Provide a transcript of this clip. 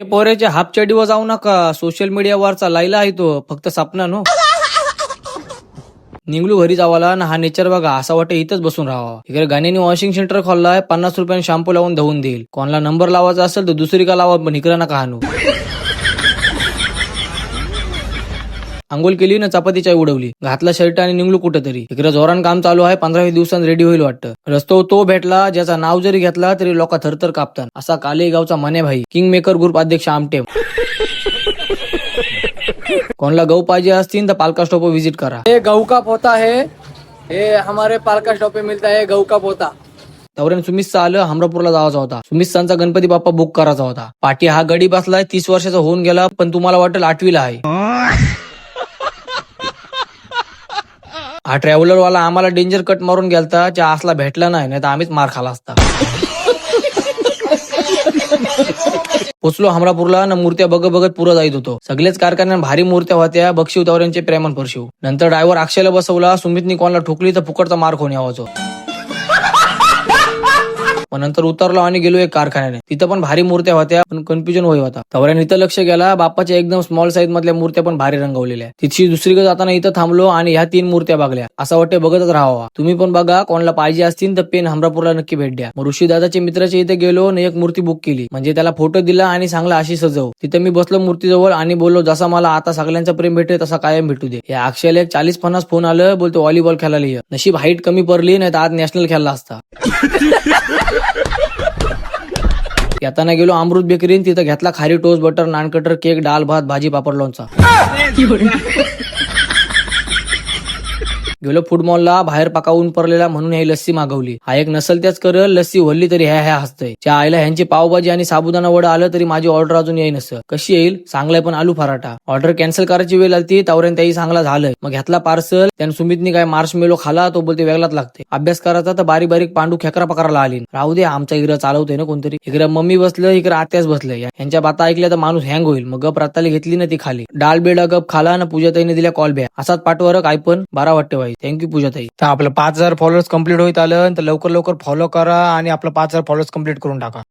हे पोऱ्याच्या हाफ चडीवर जाऊ नका. सोशल मीडियावरचा लायला आहे तो फक्त सपना नो. निघलू घरी जावाला ना. हा नेचर बघा असा वाटतं इथंच बसून राहावा. इकडे गाण्याने वॉशिंग सेंटर खोललाय. 50 रुपयाने शॅम्पू लावून धुवून देईल. कोणाला नंबर लावायचा असेल तर दुसरी का लावा, पण इकडे नका आणू. आंघोळ केली ना, चपाती चाय उडवली, घातला शर्ट आणि निघलो कुठेतरी. इकडे जोरान काम चालू आहे. 15-20 दिवसांत रेडी होईल वाटतं. रस्तो तो भेटला ज्याचा नाव जरी घेतला तरी लोक थरथर कापतात. असा काले गावचा मने भाई, किंग मेकर ग्रुप अध्यक्ष आमटे. कोणाला गहू पाहिजे असतील तर पालका स्टॉप विजिट करा. हे गहू का पोता है, हे हमारे पालका स्टॉप पे मिळता है गहू का पोता. तवरेन सुमितचा आलं. हमरापूरला जायचा होता. सुमितचा गणपती बाप्पा बुक करायचा होता. पाठी हा गडी बसलाय. 30 वर्षाचा होऊन गेला, पण तुम्हाला वाटेल 8वीला आहे. हा ट्रॅव्हलर वाला आम्हाला डेंजर कट मारून गेलता. ज्या असला भेटला नाही तर आम्हीच मार खाला असता. पोचलो हमरापूरला ना. मूर्त्या बघत पुरं जायत होतो. सगळेच कारखान्यात भारी मूर्त्या होत्या. बक्षीव तवऱ्यांचे प्रेमान परशिव. नंतर ड्रायव्हर अक्षयला बसवला. सुमितनी कोणाला ठोकली तर फुकटचा मार कोण यावाचो. पण नंतर उतरलो आणि गेलो एक कारखान्याने. तिथं पण भारी मूर्त्या होत्या, पण कन्फ्युजन होई होता. तवऱ्याने इथं लक्ष गेला. बाप्पाच्या एकदम स्मॉल साईज मधल्या मूर्त्या पण भारी रंगवलेल्या. तिथशी दुसरीकडे जाताना इथं थांबलो आणि ह्या 3 मूर्त्या बघल्या. असं वाटतं बघतच राहावा. तुम्ही पण बघा. कोणाला पाहिजे असतील तर पेन हमरापूरला नक्की भेट द्या. मग ऋषी दादाच्या मित्राच्या इथे गेलो आणि एक मूर्ती बुक केली. म्हणजे त्याला फोटो दिला आणि सांगला अशी सजव. तिथे मी बसलो मूर्तीजवळ आणि बोललो, जसा मला आता सगळ्यांचा प्रेम भेटे तसा कायम भेटू दे. या अक्षयला एक 40-50 फोन आलं. बोलतो व्हॉलीबॉल खेळायला ये. नशीब हाईट कमी पडली, नाही तर आज नॅशनल खेळला असता. येताना गेलो अमृत बेकरीन. तिथं घेतला खारी toast, butter, nankhatai, cake, डाल भात, भाजी, पापड, लोणचा. गेलो फूड मॉलला. बाहेर पकावून पडलेला म्हणून ही लस्सी मागवली. हा एक नसल त्याच करल. लस्सी वल्ली तरी ह्या हसतय. त्या आईला ह्यांची पावभाजी आणि साबुदाणा वडा आलं तरी माझी ऑर्डर अजून येई नसं. कशी येईल सांगलाय, पण आलू पराठा. ऑर्डर कॅन्सल करायची वेळ आली. तवऱ्यान त्याही सांगला झालंय. मग घेतला पार्सल. त्यानं सुमितनी काय मार्शमेलो खाला. तो बोलते वेगळाच लागते. अभ्यास करायचा तर बारीक बारीक पांडू खेकरा पकडायला आली. राहू दे, आमचा इकडं चालवतोय ना कोणतरी. इकडे मम्मी बसलं, इकडे आत्याच बसलं. यांच्या बाता ऐकल्या तर माणूस हँग होईल. मग गप राताली घेतली ना ती खाली. डाल बेडा गप खाला ना. पूजाताईने दिल्या कॉल बॅक. असाच पाठवर काय पण बारा वाटते भाई. थँक्यू पूजाताई. तर आपलं 5000 फॉलोअर्स कम्प्लीट होत आलं तर लवकर फॉलो करा आणि आपलं 5000 फॉलोअर्स कम्प्लीट करून टाका.